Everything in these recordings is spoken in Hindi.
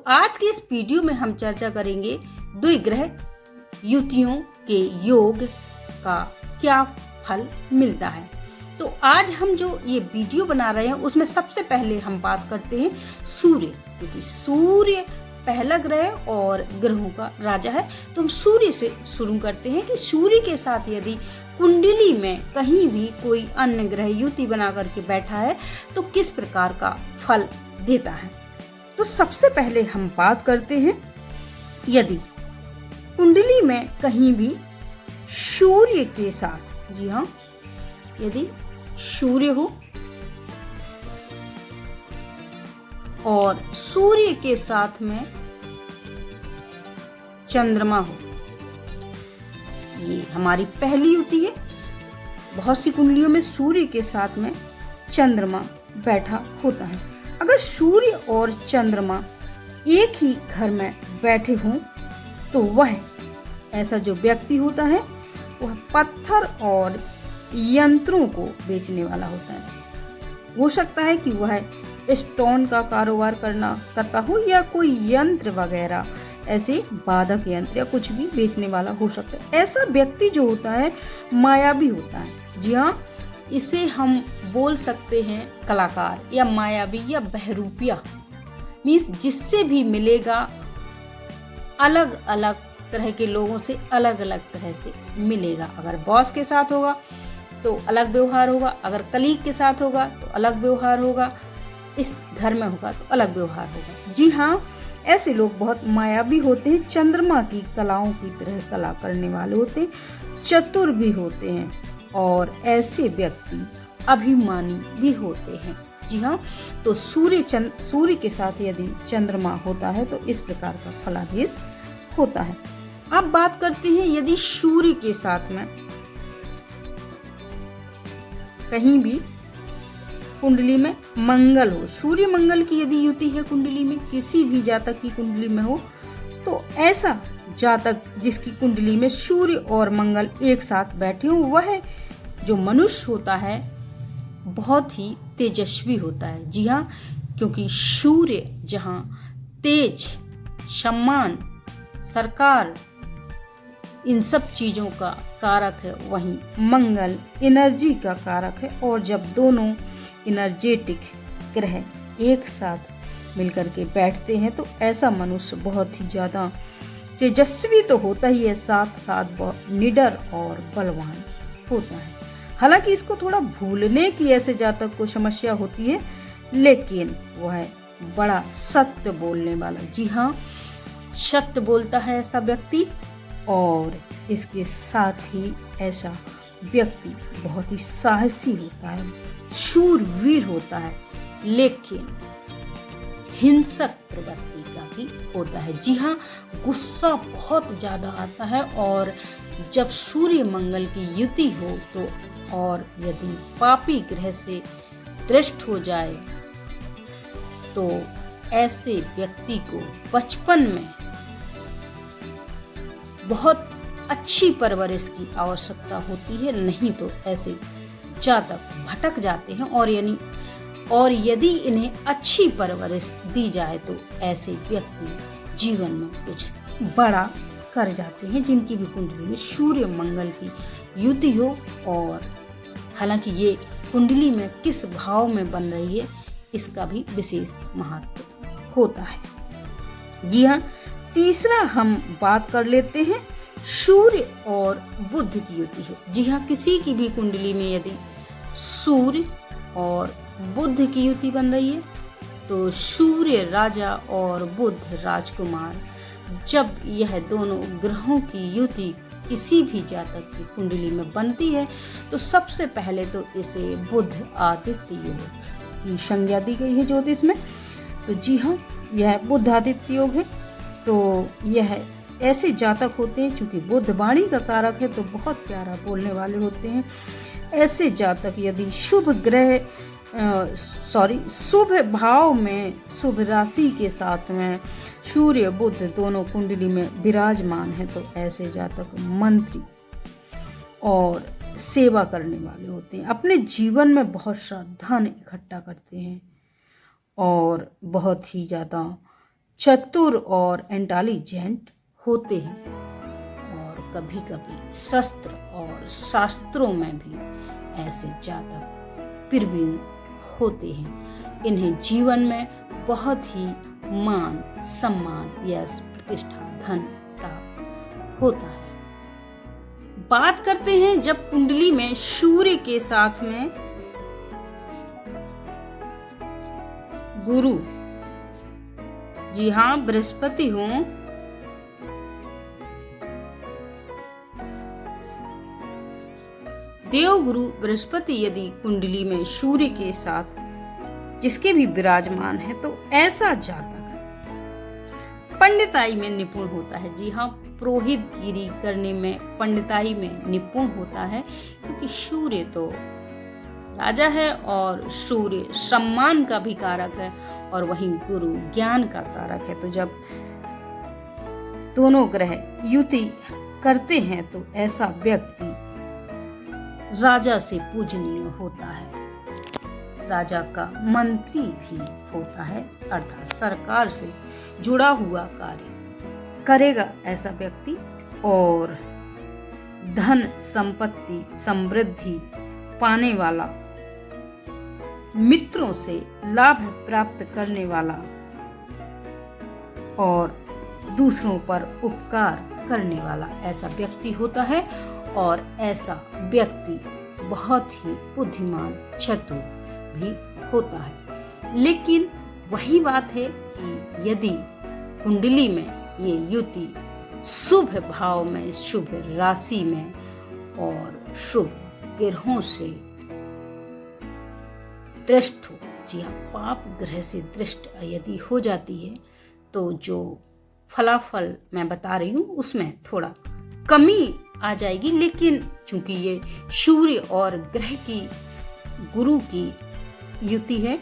आज की इस वीडियो में हम चर्चा करेंगे द्विग्रह युतियों के योग का क्या फल मिलता है। तो आज हम जो ये वीडियो बना रहे हैं उसमें सबसे पहले हम बात करते हैं सूर्य, क्योंकि सूर्य पहला ग्रह और ग्रहों का राजा है। तो हम सूर्य से शुरू करते हैं कि सूर्य के साथ यदि कुंडली में कहीं भी कोई अन्य ग्रह युति बना करके बैठा है तो किस प्रकार का फल देता है। तो सबसे पहले हम बात करते हैं, यदि कुंडली में कहीं भी सूर्य के साथ, जी हाँ, यदि सूर्य हो और सूर्य के साथ में चंद्रमा हो, ये हमारी पहली युति है। बहुत सी कुंडलियों में सूर्य के साथ में चंद्रमा बैठा होता है। अगर सूर्य और चंद्रमा एक ही घर में बैठे हों तो वह ऐसा जो व्यक्ति होता है वह पत्थर और यंत्रों को बेचने वाला होता है। हो सकता है कि वह स्टोन का कारोबार करता हो या कोई यंत्र वगैरह, ऐसे बाधक यंत्र या कुछ भी बेचने वाला हो सकता है। ऐसा व्यक्ति जो होता है मायावी होता है। जी हाँ, इसे हम बोल सकते हैं कलाकार या मायावी या बहरूपिया, मीन्स जिससे भी मिलेगा अलग अलग तरह के लोगों से अलग अलग तरह से मिलेगा। अगर बॉस के साथ होगा तो अलग व्यवहार होगा, अगर कलीग के साथ होगा तो अलग व्यवहार होगा, इस घर में होगा तो अलग व्यवहार होगा। जी हाँ, ऐसे लोग बहुत मायावी होते हैं, चंद्रमा की कलाओं की तरह कला करने वाले होते हैं, चतुर भी होते हैं और ऐसे व्यक्ति अभिमानी भी होते हैं। जी हाँ, तो सूर्य के साथ यदि चंद्रमा होता है तो इस प्रकार का फलादेश होता है। अब बात करते हैं, यदि सूर्य के साथ में कहीं भी कुंडली में मंगल हो, सूर्य मंगल की यदि युति है कुंडली में, किसी भी जातक की कुंडली में हो, तो ऐसा जातक जिसकी कुंडली में सूर्य और मंगल एक साथ बैठे हो, वह जो मनुष्य होता है बहुत ही तेजस्वी होता है। जी हाँ, क्योंकि सूर्य जहाँ तेज, सम्मान, सरकार, इन सब चीज़ों का कारक है, वहीं मंगल एनर्जी का कारक है। और जब दोनों एनर्जेटिक ग्रह एक साथ मिलकर के बैठते हैं तो ऐसा मनुष्य बहुत ही ज़्यादा तेजस्वी तो होता ही है, साथ साथ निडर और बलवान होता है। हालांकि इसको थोड़ा भूलने की ऐसे जातक को समस्या होती है, लेकिन वह बड़ा सत्य बोलने वाला, जी हाँ, सत्य बोलता है ऐसा व्यक्ति। और इसके साथ ही ऐसा व्यक्ति बहुत ही साहसी होता है, शूरवीर होता है, लेकिन हिंसक प्रवृत्ति का भी होता है। जी हाँ, गुस्सा बहुत ज़्यादा आता है। और जब सूर्य मंगल की युति हो तो, और यदि पापी ग्रह से दृष्ट हो जाए तो ऐसे व्यक्ति को बचपन में बहुत अच्छी परवरिश की आवश्यकता होती है, नहीं तो ऐसे जातक भटक जाते हैं। और यदि इन्हें अच्छी परवरिश दी जाए तो ऐसे व्यक्ति जीवन में कुछ बड़ा कर जाते हैं, जिनकी भी कुंडली में सूर्य मंगल की युति हो। और हालांकि ये कुंडली में किस भाव में बन रही है इसका भी विशेष महत्व होता है। जी हाँ, तीसरा हम बात कर लेते हैं, सूर्य और बुध की युति है। जी हाँ, किसी की भी कुंडली में यदि सूर्य और बुध की युति बन रही है तो सूर्य राजा और बुध राजकुमार, जब यह दोनों ग्रहों की युति किसी भी जातक की कुंडली में बनती है तो सबसे पहले तो इसे बुध आदित्य योग की संज्ञा दी गई है ज्योतिष में। तो जी हाँ, यह बुध आदित्य योग है। तो यह ऐसे जातक होते हैं, चूंकि बुध वाणी का कारक है तो बहुत प्यारा बोलने वाले होते हैं। ऐसे जातक यदि शुभ भाव में शुभ राशि के साथ में सूर्य बुध दोनों कुंडली में विराजमान है तो ऐसे जातक मंत्री और सेवा करने वाले होते हैं। अपने जीवन में बहुत सा धन इकट्ठा करते हैं और बहुत ही ज़्यादा चतुर और इंटेलिजेंट होते हैं और कभी कभी शस्त्र और शास्त्रों में भी ऐसे जातक प्रवीण होते हैं। इन्हें जीवन में बहुत ही मान, सम्मान, यश, प्रतिष्ठा, धन प्राप्त होता है। बात करते हैं जब कुंडली में सूर्य के साथ में गुरु, जी हाँ, बृहस्पति हो, देवगुरु बृहस्पति यदि कुंडली में सूर्य के साथ जिसके भी विराजमान है तो ऐसा जातक पंडिताई में निपुण होता है। जी हाँ, पुरोहितगिरी करने में, पंडिताई में निपुण होता है, क्योंकि सूर्य तो राजा है और सूर्य सम्मान का भी कारक है और वहीं गुरु ज्ञान का कारक है। तो जब दोनों ग्रह युति करते हैं तो ऐसा व्यक्ति राजा से पूजनीय होता है, राजा का मंत्री भी होता है, अर्थात सरकार से जुड़ा हुआ कार्य करेगा ऐसा व्यक्ति और धन संपत्ति समृद्धि पाने वाला, मित्रों से लाभ प्राप्त करने वाला और दूसरों पर उपकार करने वाला ऐसा व्यक्ति होता है। और ऐसा व्यक्ति बहुत ही बुद्धिमान, चतुर भी होता है। लेकिन वही बात है कि यदि कुंडली में ये युति शुभ भाव में, शुभ राशि में और शुभ ग्रहों से दृष्ट हो, जी हाँ, पाप ग्रह से दृष्ट यदि हो जाती है तो जो फलाफल मैं बता रही हूँ उसमें थोड़ा कमी आ जाएगी। लेकिन चूंकि ये सूर्य और ग्रह की, गुरु की युति है,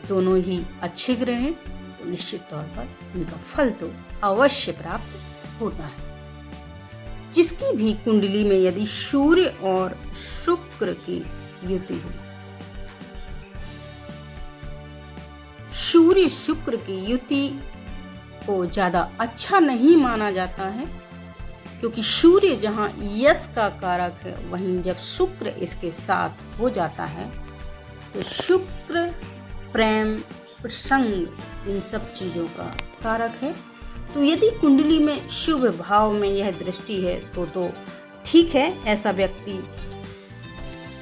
दोनों ही अच्छे ग्रह हैं, तो निश्चित तौर पर इनका फल तो अवश्य प्राप्त होता है। जिसकी भी कुंडली में यदि सूर्य और शुक्र की युति हो, सूर्य शुक्र की युति को ज्यादा अच्छा नहीं माना जाता है, क्योंकि सूर्य जहाँ यश का कारक है, वहीं जब शुक्र इसके साथ हो जाता है तो शुक्र प्रेम, प्रसंग, इन सब चीजों का कारक है। तो यदि कुंडली में शुभ भाव में यह दृष्टि है तो ठीक है, ऐसा व्यक्ति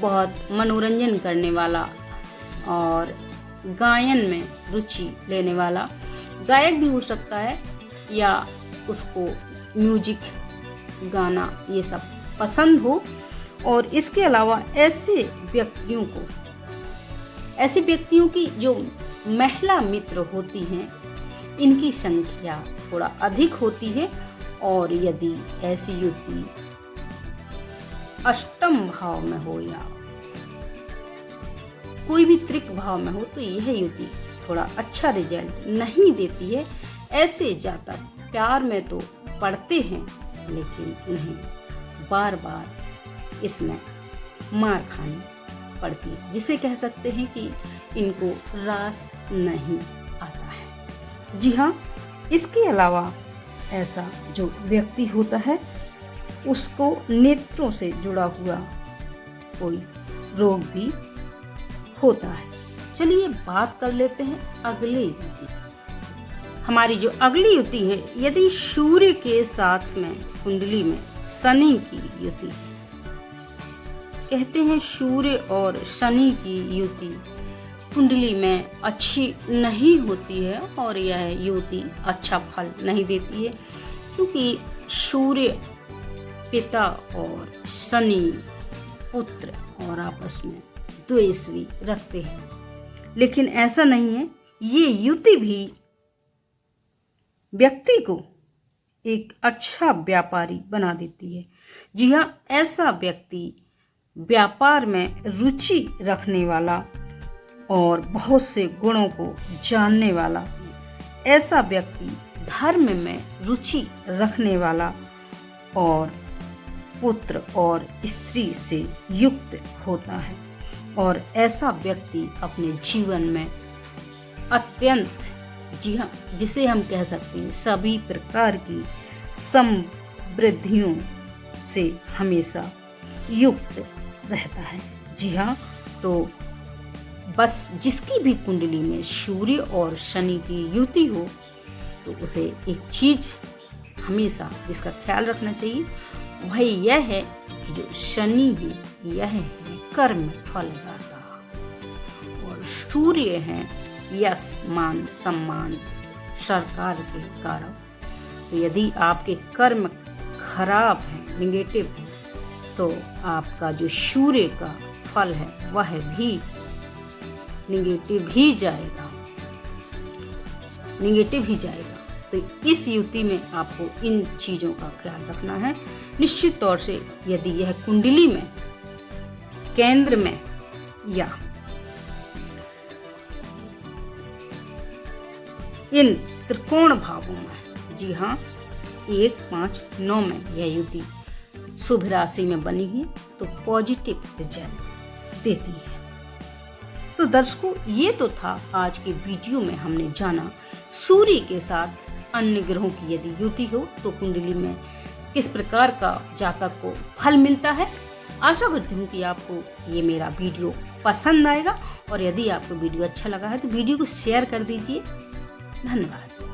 बहुत मनोरंजन करने वाला और गायन में रुचि लेने वाला गायक भी हो सकता है, या उसको म्यूजिक, गाना ये सब पसंद हो। और इसके अलावा ऐसे व्यक्तियों की जो महिला मित्र होती हैं, इनकी संख्या थोड़ा अधिक होती है। और यदि ऐसी युति अष्टम भाव में हो या कोई भी त्रिक भाव में हो तो यह युति थोड़ा अच्छा रिजल्ट नहीं देती है। ऐसे जातक प्यार में तो पड़ते हैं, लेकिन उन्हें बार बार इसमें मार खानी पड़ती है, जिसे कह सकते हैं कि इनको रास नहीं आता है। जी हाँ, इसके अलावा ऐसा जो व्यक्ति होता है उसको नेत्रों से जुड़ा हुआ कोई रोग भी होता है। चलिए बात कर लेते हैं अगले युति। हमारी जो अगली युति है, यदि सूर्य के साथ में कुंडली में शनि की युति है, कहते हैं सूर्य और शनि की युति कुंडली में अच्छी नहीं होती है और यह युति अच्छा फल नहीं देती है, क्योंकि सूर्य पिता और शनि पुत्र और आपस में द्वेष भी रखते हैं। लेकिन ऐसा नहीं है, ये युति भी व्यक्ति को एक अच्छा व्यापारी बना देती है। जी हाँ, ऐसा व्यक्ति व्यापार में रुचि रखने वाला और बहुत से गुणों को जानने वाला, ऐसा व्यक्ति धर्म में रुचि रखने वाला और पुत्र और स्त्री से युक्त होता है। और ऐसा व्यक्ति अपने जीवन में अत्यंत जी हाँ, जिसे हम कह सकते हैं सभी प्रकार की समृद्धियों से हमेशा युक्त रहता है। जी हाँ, तो बस जिसकी भी कुंडली में सूर्य और शनि की युति हो तो उसे एक चीज हमेशा जिसका ख्याल रखना चाहिए वह यह है कि जो शनि है यह है कर्म फलदाता और सूर्य है यश मान सम्मान सरकार के कारक। तो यदि आपके कर्म खराब है, निगेटिव है, तो आपका जो सूर्य का फल है वह भी निगेटिव ही जाएगा। तो इस युति में आपको इन चीज़ों का ख्याल रखना है। निश्चित तौर से यदि यह कुंडली में केंद्र में या इन त्रिकोण भावों में, जी हाँ 1, 5, 9 में यह युति शुभ राशि में बनी है तो पॉजिटिव रिजल्ट देती है। तो दर्शकों, ये तो था आज के वीडियो में हमने जाना सूर्य के साथ अन्य ग्रहों की यदि युति हो तो कुंडली में किस प्रकार का जातक को फल मिलता है। आशा करती हूँ कि आपको ये मेरा वीडियो पसंद आएगा और यदि आपको वीडियो अच्छा लगा है तो वीडियो को शेयर कर दीजिए। धन्यवाद।